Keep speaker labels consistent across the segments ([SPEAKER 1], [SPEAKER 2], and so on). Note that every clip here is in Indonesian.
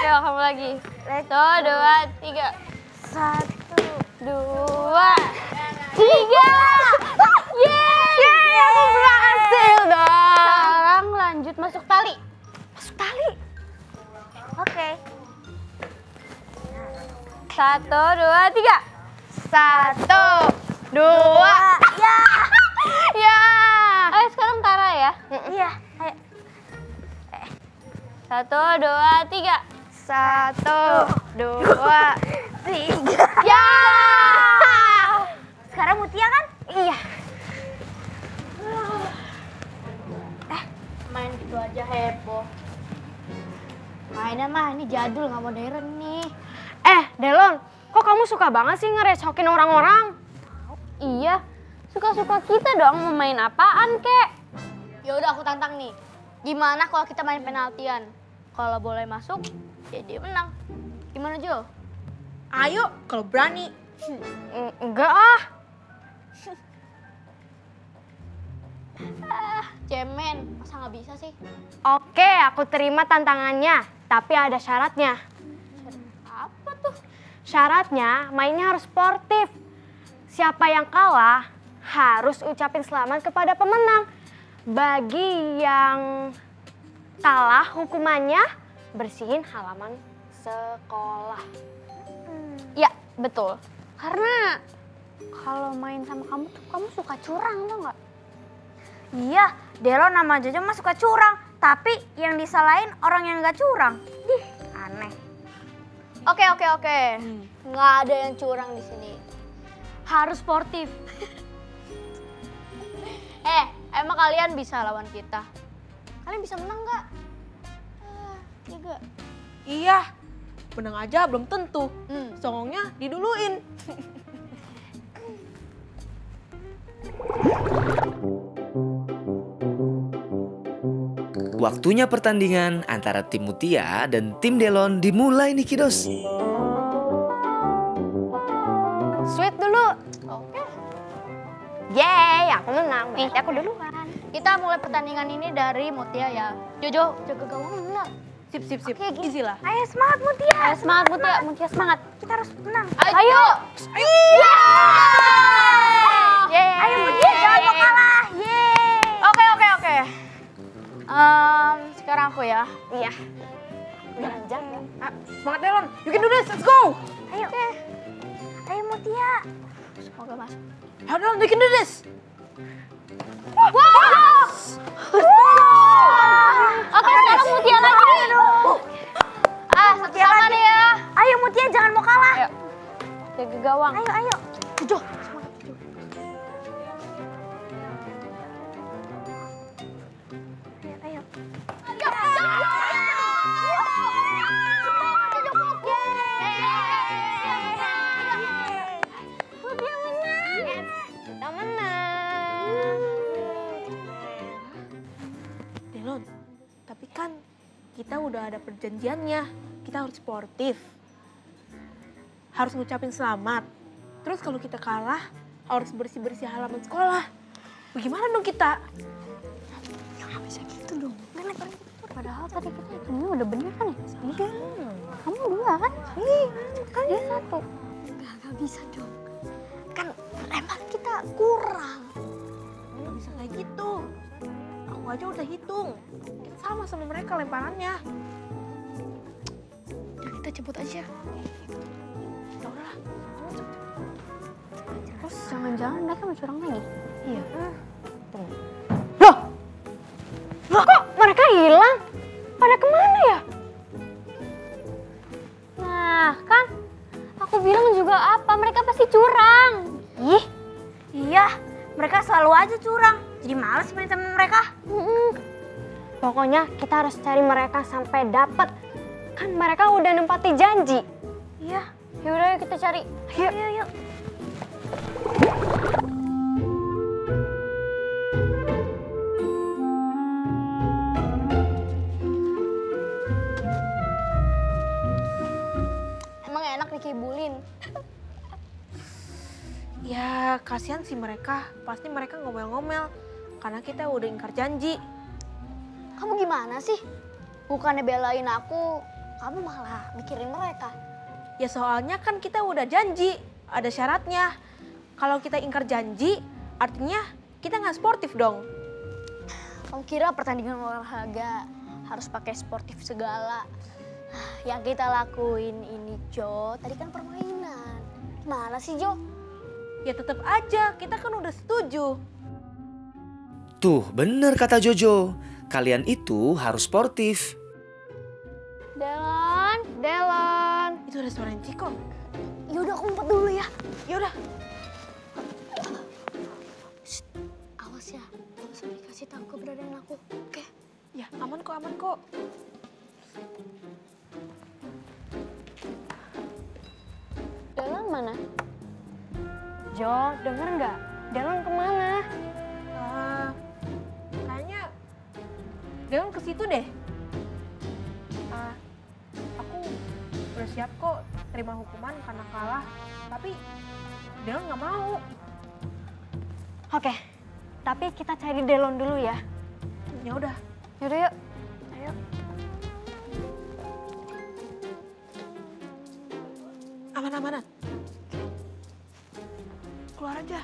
[SPEAKER 1] Ayo kamu lagi. Satu, dua, tiga. Satu, dua, tiga. Yeay, aku berhasil dong. Sekarang lanjut masuk tali. Masuk tali. Oke. Satu, dua, tiga. Satu, dua. Ya. Ya. Ayo sekarang Tara ya. Iya. Ayo. Satu, dua, tiga. Satu, dua, tiga. Ya. Sekarang Mutia kan? Iya. Main gitu aja heboh. Mainan mah ini jadul, nggak modern nih.
[SPEAKER 2] Delon, kok kamu suka banget sih ngerecokin orang-orang?
[SPEAKER 1] Iya, suka-suka kita dong mau main apaan kek. Ya udah aku tantang nih. Gimana kalau kita main penaltian? Kalau boleh masuk, ya dia menang. Gimana Jo?
[SPEAKER 3] Ayo, kalau berani.
[SPEAKER 2] Enggak ah.
[SPEAKER 1] Cemen, masa nggak bisa sih?
[SPEAKER 2] Oke, aku terima tantangannya, tapi ada syaratnya.
[SPEAKER 1] Apa tuh?
[SPEAKER 2] Syaratnya mainnya harus sportif. Siapa yang kalah harus ucapin selamat kepada pemenang. Bagi yang kalah hukumannya bersihin halaman sekolah.
[SPEAKER 1] Ya, betul. Karena kalau main sama kamu tuh kamu suka curang tau nggak?
[SPEAKER 4] Iya, Delo nama Jojo mah suka curang, tapi yang disalahin orang yang nggak curang. Aneh.
[SPEAKER 1] Oke. Nggak ada yang curang di sini. Harus sportif. Emang kalian bisa lawan kita? Kalian bisa menang nggak? Tiga.
[SPEAKER 3] Iya, menang aja belum tentu. Songongnya diduluin.
[SPEAKER 5] Waktunya pertandingan antara tim Mutia dan tim Delon dimulai nih kiddos.
[SPEAKER 2] Sweet dulu.
[SPEAKER 1] Oke.
[SPEAKER 2] Yeay, aku menang. Berarti aku duluan.
[SPEAKER 1] Kita mulai pertandingan ini dari Mutia ya. Jojo, jaga gawang benar.
[SPEAKER 3] Sip.
[SPEAKER 1] Oke, gini.
[SPEAKER 3] Easy lah.
[SPEAKER 4] Ayo semangat Mutia.
[SPEAKER 1] Ayo semangat Mutia, Mutia semangat.
[SPEAKER 4] Kita harus menang.
[SPEAKER 1] Ayo.
[SPEAKER 4] Ayo Mutia, jangan mau kalah. Yeay.
[SPEAKER 1] Oke. Sekarang aku ya.
[SPEAKER 2] Iya. Jangan.
[SPEAKER 3] Semangat Delon, you can do this, let's go.
[SPEAKER 4] Ayo. Ayo Mutia.
[SPEAKER 1] Semoga masuk.
[SPEAKER 3] Ayo Delon, you can do this.
[SPEAKER 1] Oke, sekarang Mutia lagi. Satu sama nih ya.
[SPEAKER 4] Ayo Mutia, jangan mau kalah.
[SPEAKER 1] Ayo. Jaga gawang.
[SPEAKER 4] Ayo.
[SPEAKER 1] Jojo.
[SPEAKER 4] Ayo.
[SPEAKER 2] Kita menang.
[SPEAKER 3] Delon, tapi kan kita udah ada perjanjiannya. Kita harus sportif. Harus ngucapin selamat. Terus kalau kita kalah, harus bersih-bersih halaman sekolah. Bagaimana dong kita?
[SPEAKER 1] Ya nggak bisa gitu dong. Padahal tadi kita hitungnya udah bener kan ya? Iya. Kamu dua kan? Iya. Dia satu. Gak bisa dong. Kan lempar kita kurang.
[SPEAKER 3] Nggak bisa kayak gitu. Aku aja udah hitung. Kita sama mereka lemparannya.
[SPEAKER 1] Udah kita cepet aja.
[SPEAKER 3] Ya udahlah.
[SPEAKER 1] Terus jangan-jangan mereka mau curang lagi?
[SPEAKER 3] Iya.
[SPEAKER 2] Loh, kok mereka hilang? Pada kemana ya?
[SPEAKER 1] Nah, kan aku bilang juga apa, mereka pasti curang.
[SPEAKER 4] Iya, mereka selalu aja curang. Jadi males main sama mereka.
[SPEAKER 2] Pokoknya kita harus cari mereka sampai dapet. Kan mereka udah nempati janji.
[SPEAKER 4] Iya.
[SPEAKER 1] Yaudah yuk kita cari.
[SPEAKER 4] Yuk.
[SPEAKER 1] Emang enak dikibulin.
[SPEAKER 3] Ya kasihan sih mereka. Pasti mereka ngomel-ngomel. Karena kita udah ingkar janji.
[SPEAKER 1] Kamu gimana sih? Bukannya belain aku, kamu malah mikirin mereka.
[SPEAKER 3] Ya soalnya kan kita udah janji, ada syaratnya. Kalau kita ingkar janji, artinya kita nggak sportif dong.
[SPEAKER 1] Kamu kira pertandingan olahraga harus pakai sportif segala? Yang kita lakuin ini, Jo, tadi kan permainan. Gimana sih, Jo?
[SPEAKER 3] Ya tetap aja, kita kan udah setuju.
[SPEAKER 5] Tuh, bener kata Jojo. Kalian itu harus sportif.
[SPEAKER 2] Delon.
[SPEAKER 3] Itu ada suara Ciko.
[SPEAKER 1] Yaudah, aku ngumpet dulu ya.
[SPEAKER 3] Yaudah.
[SPEAKER 1] Awas ya, gak usah dikasih tahu keberadaan aku, oke?
[SPEAKER 3] Ya aman kok.
[SPEAKER 2] Delon mana? Jo, denger nggak? Delon kemana?
[SPEAKER 3] Kayaknya Delon ke situ deh. Aku udah siap kok terima hukuman karena kalah, tapi Delon nggak mau.
[SPEAKER 2] Oke, tapi kita cari Delon dulu ya.
[SPEAKER 3] Ya udah.
[SPEAKER 2] Yaudah yuk. Ayo.
[SPEAKER 3] Aman. Keluar aja.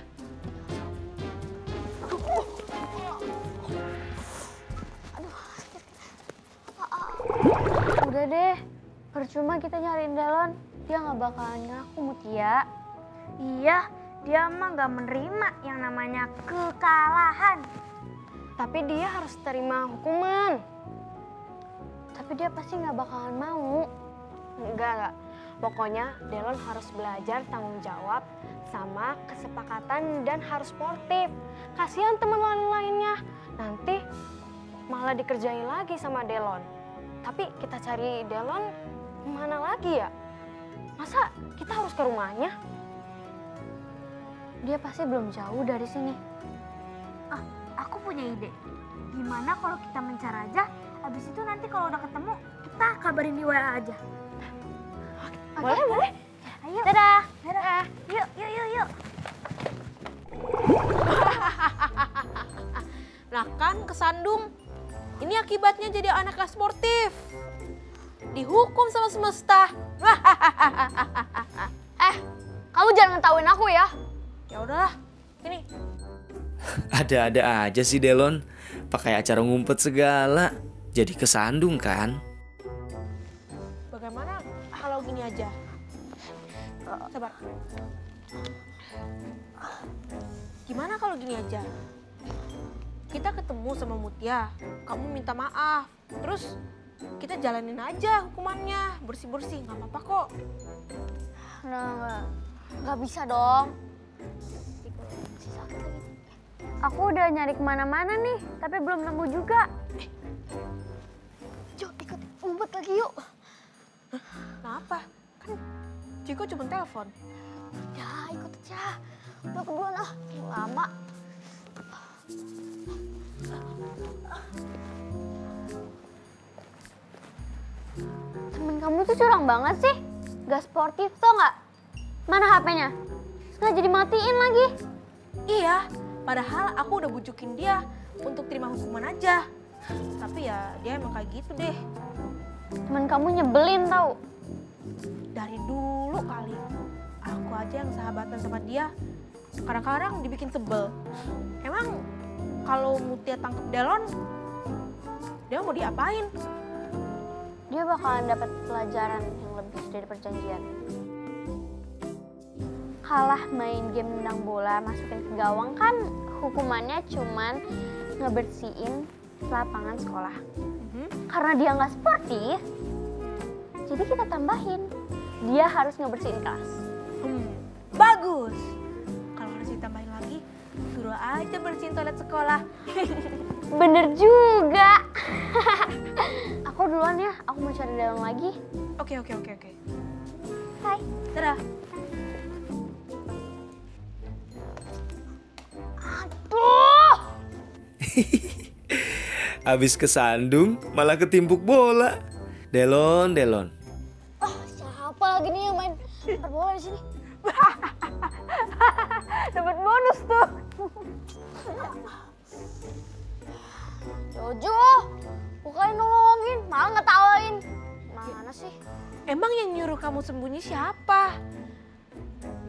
[SPEAKER 2] Udah deh, percuma kita nyariin Delon. Dia nggak bakalan ngaku, Mutia.
[SPEAKER 4] Iya, dia mah gak menerima yang namanya kekalahan.
[SPEAKER 2] Tapi dia harus terima hukuman. Tapi dia pasti nggak bakalan mau. Enggak. Pokoknya Delon harus belajar tanggung jawab sama kesepakatan dan harus sportif. Kasihan teman lainnya. Nanti malah dikerjain lagi sama Delon. Tapi kita cari Delon kemana lagi ya? Masa kita harus ke rumahnya? Dia pasti belum jauh dari sini.
[SPEAKER 4] Aku punya ide. Gimana kalau kita mencar aja, habis itu nanti kalau udah ketemu, kita kabarin di WA aja.
[SPEAKER 2] Boleh.
[SPEAKER 4] Ayo.
[SPEAKER 2] Dadah.
[SPEAKER 4] Yuk.
[SPEAKER 3] Nah kan kesandung. Ini akibatnya jadi anak gak sportif. Dihukum sama semesta.
[SPEAKER 1] Kamu jangan ngetawain aku ya.
[SPEAKER 3] Ya udahlah. Ini.
[SPEAKER 5] Ada-ada aja sih Delon. Pakai acara ngumpet segala. Jadi kesandung kan?
[SPEAKER 3] Bagaimana kalau gini aja? Sabar. Gimana kalau gini aja? Kita ketemu sama Mutia, kamu minta maaf. Terus kita jalanin aja hukumannya, bersih-bersih, nggak apa-apa kok.
[SPEAKER 1] Nah, nggak bisa dong.
[SPEAKER 4] Aku udah nyari kemana-mana nih, tapi belum nemu juga.
[SPEAKER 1] Jo, ikut ngumpet lagi yuk.
[SPEAKER 3] Kenapa? Kan Ciko cuma telepon.
[SPEAKER 1] Ya, ikut aja. Udah keburuan lama.
[SPEAKER 2] Temen kamu tuh curang banget sih. Gak sportif tuh nggak? Mana HP-nya? Sengaja dimatiin lagi.
[SPEAKER 3] Iya, padahal aku udah bujukin dia untuk terima hukuman aja. Tapi ya dia emang kayak gitu deh.
[SPEAKER 2] Temen kamu nyebelin tau.
[SPEAKER 3] Dari dulu kali, aku aja yang sahabatan sama dia. Kadang-kadang dibikin sebel. Emang kalau Mutia tangkep Delon, dia mau diapain?
[SPEAKER 2] Dia bakalan dapat pelajaran yang lebih dari perjanjian. Kalah main game nendang bola, masukin ke gawang kan hukumannya cuman ngebersihin lapangan sekolah. Karena dia nggak sportif, jadi kita tambahin. Dia harus ngebersihin kelas.
[SPEAKER 3] Bagus. Kalau harus ditambahin lagi, suruh aja bersihin toilet sekolah.
[SPEAKER 2] Bener juga. Aku duluan ya, aku mau cari Delon lagi.
[SPEAKER 3] Oke.
[SPEAKER 2] Hai.
[SPEAKER 3] Dadah.
[SPEAKER 5] Habis kesandung malah ketimpuk bola. Delon.
[SPEAKER 1] Siapa lagi nih yang main bola di sini?
[SPEAKER 2] Dapat bonus tuh.
[SPEAKER 1] Jojo, bukain nolongin, malah ngetawain.
[SPEAKER 2] Mana sih?
[SPEAKER 3] Emang yang nyuruh kamu sembunyi siapa?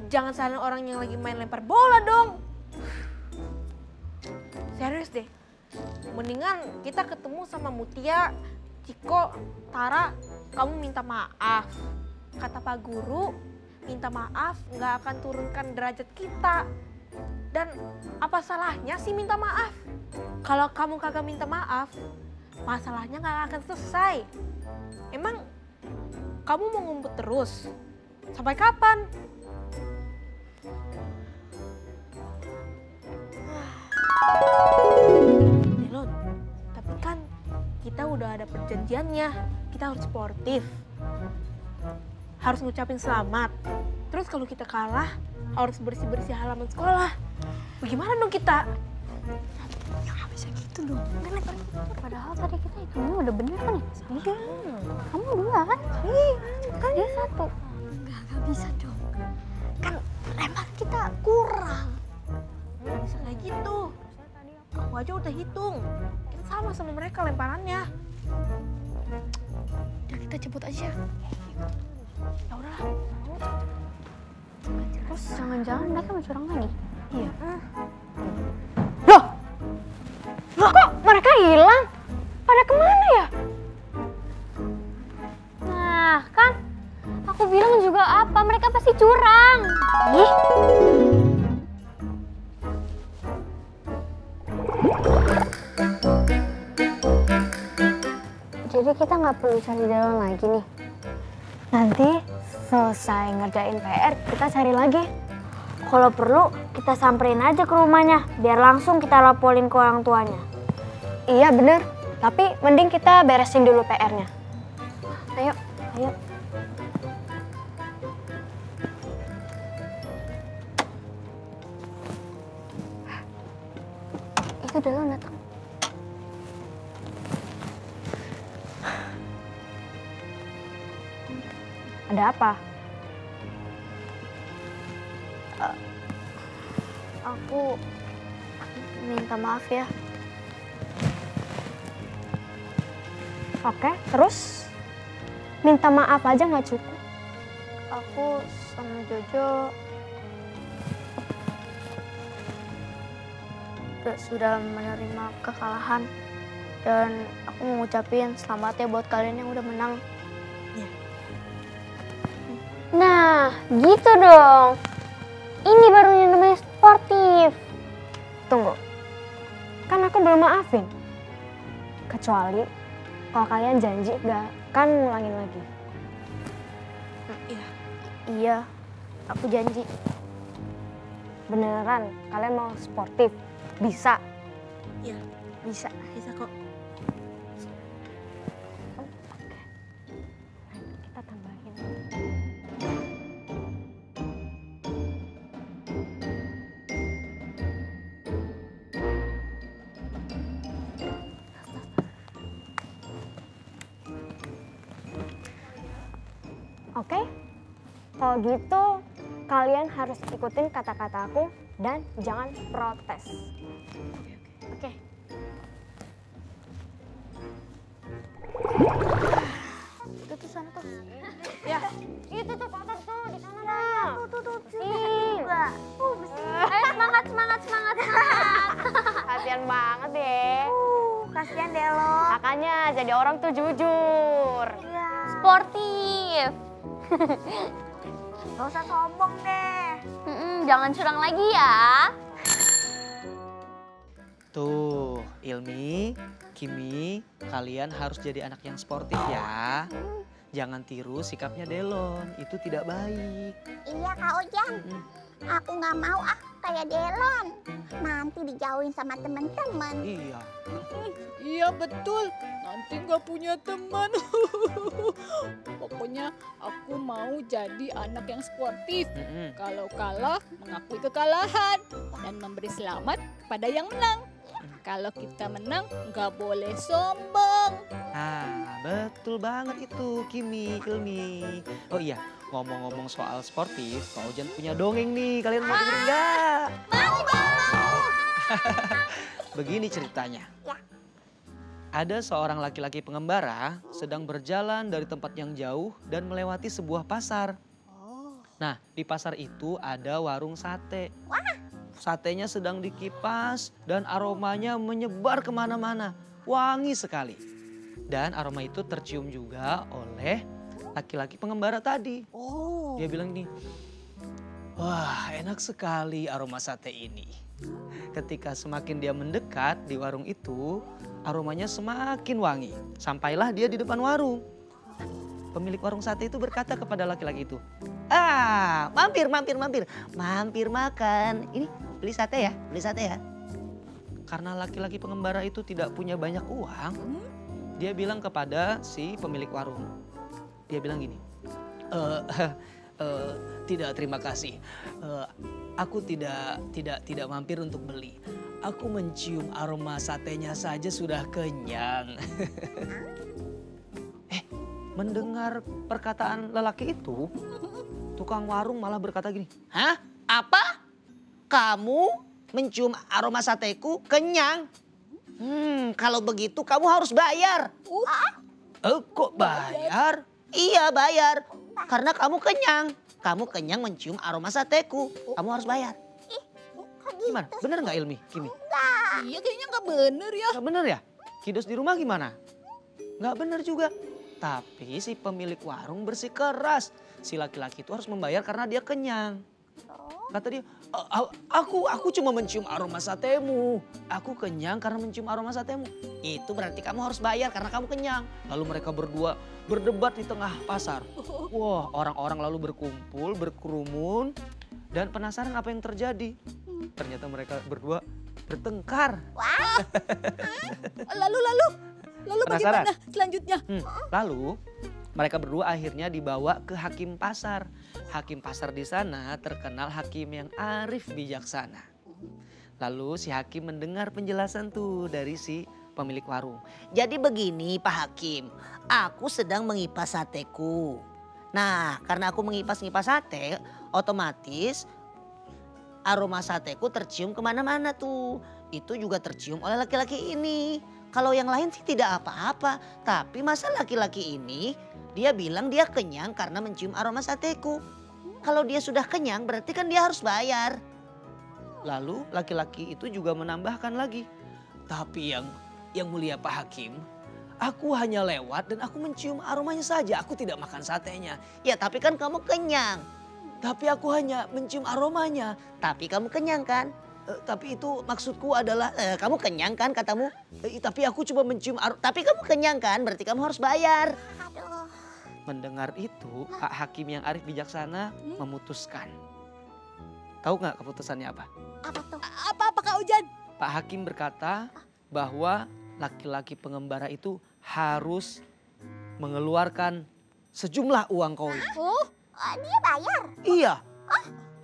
[SPEAKER 3] Jangan salahin orang yang lagi main lempar bola dong. Serius deh. Mendingan kita ketemu sama Mutia, Ciko, Tara, kamu minta maaf. Kata Pak Guru, minta maaf nggak akan turunkan derajat kita. Dan apa salahnya sih minta maaf? Kalau kamu kagak minta maaf, masalahnya nggak akan selesai. Emang kamu mau ngumpet terus? Sampai kapan? Delon, tapi kan kita udah ada perjanjiannya. Kita harus sportif. Harus ngucapin selamat. Terus kalau kita kalah, harus bersih-bersih halaman sekolah. Bagaimana dong kita?
[SPEAKER 1] Ya nggak bisa gitu dong. Kan lempar padahal tadi kita hitungnya udah bener kan ya? Iya. Kamu 2 kan? Iya. Kan dia 1. Nggak bisa dong. Kan lempar kita kurang.
[SPEAKER 3] Nggak bisa kayak gitu. Aku aja udah hitung. Kita sama mereka lemparannya.
[SPEAKER 1] Udah kita jemput aja.
[SPEAKER 3] Ya udahlah.
[SPEAKER 1] Terus jangan-jangan mereka mau curang lagi?
[SPEAKER 3] Iya.
[SPEAKER 2] Loh! Loh kok mereka hilang? Pada kemana ya?
[SPEAKER 1] Nah kan, aku bilang juga apa, mereka pasti curang. Ih. Jadi kita nggak perlu cari Delon lagi nih. Nanti selesai ngerjain PR, kita cari lagi. Kalau perlu, kita samperin aja ke rumahnya, biar langsung kita laporin ke orang tuanya.
[SPEAKER 2] Iya bener, tapi mending kita beresin dulu PR-nya. Ayo.
[SPEAKER 1] Ayo. Itu Delon datang.
[SPEAKER 2] Ada apa?
[SPEAKER 1] Aku minta maaf ya.
[SPEAKER 2] Oke, terus? Minta maaf aja nggak cukup?
[SPEAKER 1] Aku sama Jojo sudah menerima kekalahan. Dan aku mau ngucapin selamat ya buat kalian yang udah menang. Nah, gitu dong. Ini baru yang namanya sportif.
[SPEAKER 2] Tunggu, kan aku belum maafin. Kecuali kalau kalian janji gak kan ngulangin lagi.
[SPEAKER 1] Iya, aku janji.
[SPEAKER 2] Beneran, kalian mau sportif? Bisa?
[SPEAKER 3] Iya,
[SPEAKER 1] Bisa.
[SPEAKER 3] bisa kok.
[SPEAKER 2] Kita tambahin. Oke, kalau gitu kalian harus ikutin kata-kata aku dan jangan protes. Oke.
[SPEAKER 1] Itu tuh sana tuh.
[SPEAKER 3] Ya,
[SPEAKER 2] Itu tuh kotor tuh di sana dah.
[SPEAKER 1] Tuh.
[SPEAKER 2] Ih.
[SPEAKER 1] Ayo semangat, semangat, semangat, semangat.
[SPEAKER 2] Kasian banget deh.
[SPEAKER 1] Kasihan Delon.
[SPEAKER 2] Makanya jadi orang tuh jujur.
[SPEAKER 1] Iya.
[SPEAKER 2] Sportif.
[SPEAKER 1] Gak usah sombong deh. Jangan curang lagi ya.
[SPEAKER 5] Tuh, Ilmi, Kimi, kalian harus jadi anak yang sportif ya. Jangan tiru sikapnya Delon, itu tidak baik.
[SPEAKER 6] Iya Kak Ojang, aku nggak mau kayak Delon. Nanti dijauhin sama teman-teman.
[SPEAKER 5] Iya.
[SPEAKER 7] Iya betul, nanti nggak punya teman. Pokoknya aku mau jadi anak yang sportif. Kalau kalah, mengakui kekalahan dan memberi selamat pada yang menang. Kalau kita menang, nggak boleh sombong.
[SPEAKER 5] Ah, betul banget itu Kimi, Ilmi. Oh iya, ngomong-ngomong soal sportif, Kak Ojan punya dongeng nih, kalian mau dengerin nggak?
[SPEAKER 6] Mau.
[SPEAKER 5] Begini ceritanya.
[SPEAKER 6] Ya.
[SPEAKER 5] Ada seorang laki-laki pengembara sedang berjalan dari tempat yang jauh dan melewati sebuah pasar. Nah, di pasar itu ada warung sate. Satenya sedang dikipas dan aromanya menyebar kemana-mana. Wangi sekali. Dan aroma itu tercium juga oleh laki-laki pengembara tadi. Dia bilang nih, wah enak sekali aroma sate ini. Ketika semakin dia mendekat di warung itu, aromanya semakin wangi. Sampailah dia di depan warung. Pemilik warung sate itu berkata kepada laki-laki itu, mampir. Mampir makan. Ini beli sate ya. Karena laki-laki pengembara itu tidak punya banyak uang, dia bilang kepada si pemilik warung. Dia bilang gini, tidak terima kasih. Aku tidak mampir untuk beli. Aku mencium aroma satenya saja sudah kenyang. Mendengar perkataan lelaki itu, tukang warung malah berkata gini, hah? Apa? Kamu mencium aroma sateku kenyang? Kalau begitu kamu harus bayar. Kok bayar? Iya bayar. Karena kamu kenyang. Kamu kenyang mencium aroma sateku. Kamu harus bayar. Gimana? Bener nggak Ilmi, Kimi?
[SPEAKER 7] Iya kayaknya nggak bener ya.
[SPEAKER 5] Nggak bener ya? Kidos di rumah gimana? Nggak bener juga. Tapi si pemilik warung bersikeras. Si laki-laki itu harus membayar karena dia kenyang. Kata dia, aku cuma mencium aroma satemu. Aku kenyang karena mencium aroma satemu. Itu berarti kamu harus bayar karena kamu kenyang. Lalu mereka berdua berdebat di tengah pasar. Wah, orang-orang lalu berkumpul, berkerumun. Dan penasaran apa yang terjadi. Ternyata mereka berdua bertengkar.
[SPEAKER 7] Lalu
[SPEAKER 5] Penasaran?
[SPEAKER 7] bagaimana selanjutnya?
[SPEAKER 5] Lalu mereka berdua akhirnya dibawa ke hakim pasar. Hakim pasar di sana terkenal hakim yang arif bijaksana. Lalu si hakim mendengar penjelasan tuh dari si pemilik warung. Jadi begini Pak Hakim, aku sedang mengipas sateku. Nah karena aku mengipas-ngipas sate, otomatis aroma sateku tercium kemana-mana tuh. Itu juga tercium oleh laki-laki ini. Kalau yang lain sih tidak apa-apa. Tapi masa laki-laki ini dia bilang dia kenyang karena mencium aroma sateku. Kalau dia sudah kenyang berarti kan dia harus bayar. Lalu laki-laki itu juga menambahkan lagi. Tapi yang mulia Pak Hakim, aku hanya lewat dan aku mencium aromanya saja. Aku tidak makan satenya. Ya tapi kan kamu kenyang. Tapi aku hanya mencium aromanya. Tapi kamu kenyang kan? Tapi itu maksudku adalah kamu kenyang kan katamu? Tapi aku cuma mencium tapi kamu kenyang kan? Berarti kamu harus bayar. Mendengar itu Pak Hakim yang arif bijaksana memutuskan. Tahu nggak keputusannya apa?
[SPEAKER 6] Apa tuh?
[SPEAKER 7] Apa Kak Ujan?
[SPEAKER 5] Pak Hakim berkata bahwa laki-laki pengembara itu harus mengeluarkan sejumlah uang koin.
[SPEAKER 6] Dia bayar?
[SPEAKER 5] Iya,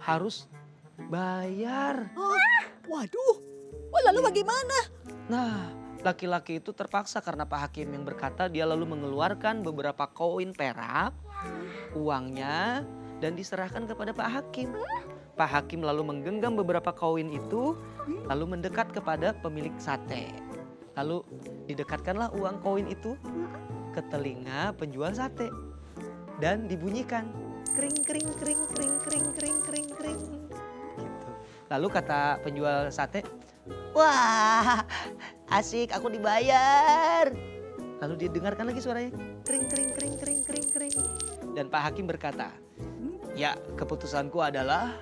[SPEAKER 5] harus bayar.
[SPEAKER 7] Waduh, lalu bagaimana?
[SPEAKER 5] Nah, laki-laki itu terpaksa karena Pak Hakim yang berkata dia lalu mengeluarkan beberapa koin perak, uangnya dan diserahkan kepada Pak Hakim. Pak Hakim lalu menggenggam beberapa koin itu, lalu mendekat kepada pemilik sate. Lalu didekatkanlah uang koin itu ke telinga penjual sate dan dibunyikan kring kring kring kring kring kring kring kring. Gitu. Lalu kata penjual sate, wah asik aku dibayar. Lalu didengarkan lagi suaranya kring kring kring kring kring kring. Dan Pak Hakim berkata, ya keputusanku adalah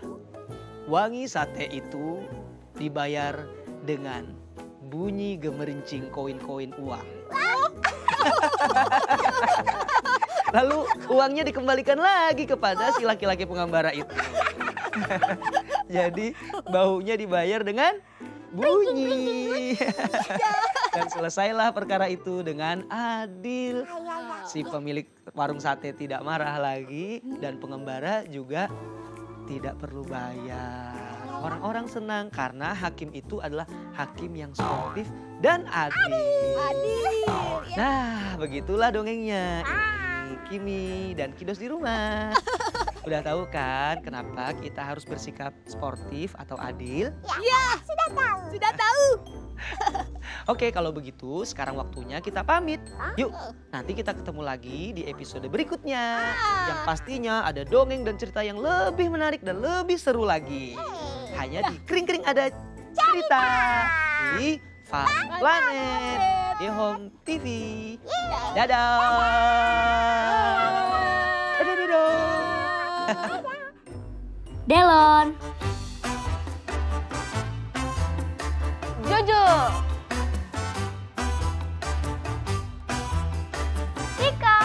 [SPEAKER 5] wangi sate itu dibayar dengan bunyi gemerincing koin-koin uang. Lalu uangnya dikembalikan lagi kepada si laki-laki pengembara itu. Jadi baunya dibayar dengan bunyi. Dan selesailah perkara itu dengan adil. Si pemilik warung sate tidak marah lagi dan pengembara juga tidak perlu bayar. Orang-orang senang karena hakim itu adalah hakim yang sportif dan adil. Nah, begitulah dongengnya. Kimi dan Kidos di rumah. Udah tahu kan kenapa kita harus bersikap sportif atau adil?
[SPEAKER 6] Ya, sudah tahu.
[SPEAKER 7] Sudah tahu.
[SPEAKER 5] Oke, kalau begitu sekarang waktunya kita pamit. Yuk, nanti kita ketemu lagi di episode berikutnya. Yang pastinya ada dongeng dan cerita yang lebih menarik dan lebih seru lagi. Hanya di Kring-Kring Ada Cerita. Di Fun Planet. Di Home TV. Dadah. Dadah.
[SPEAKER 4] Delon.
[SPEAKER 2] Jojo.
[SPEAKER 4] Tika.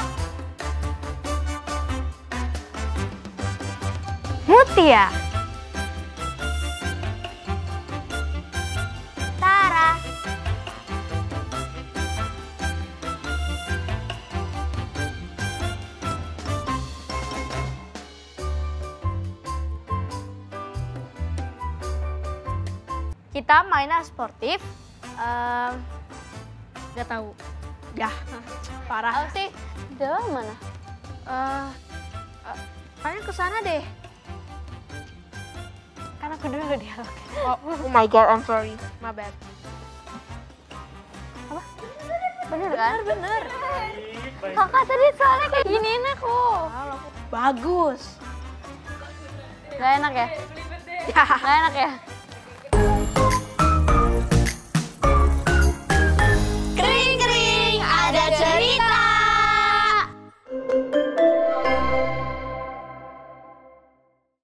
[SPEAKER 2] Mutia.
[SPEAKER 4] Tara. Kita mainnya sportif.
[SPEAKER 3] Gak tahu. Yah, parah.
[SPEAKER 2] Apa sih? Delon mana?
[SPEAKER 3] Kayaknya kesana deh.
[SPEAKER 2] Kan aku dulu dialog.
[SPEAKER 3] Oh my god, I'm sorry. My bad.
[SPEAKER 2] Bener kan?
[SPEAKER 3] Bener.
[SPEAKER 2] Kakak tadi soalnya kayak giniin aku.
[SPEAKER 3] Bagus.
[SPEAKER 2] Gak enak ya? Gak enak ya?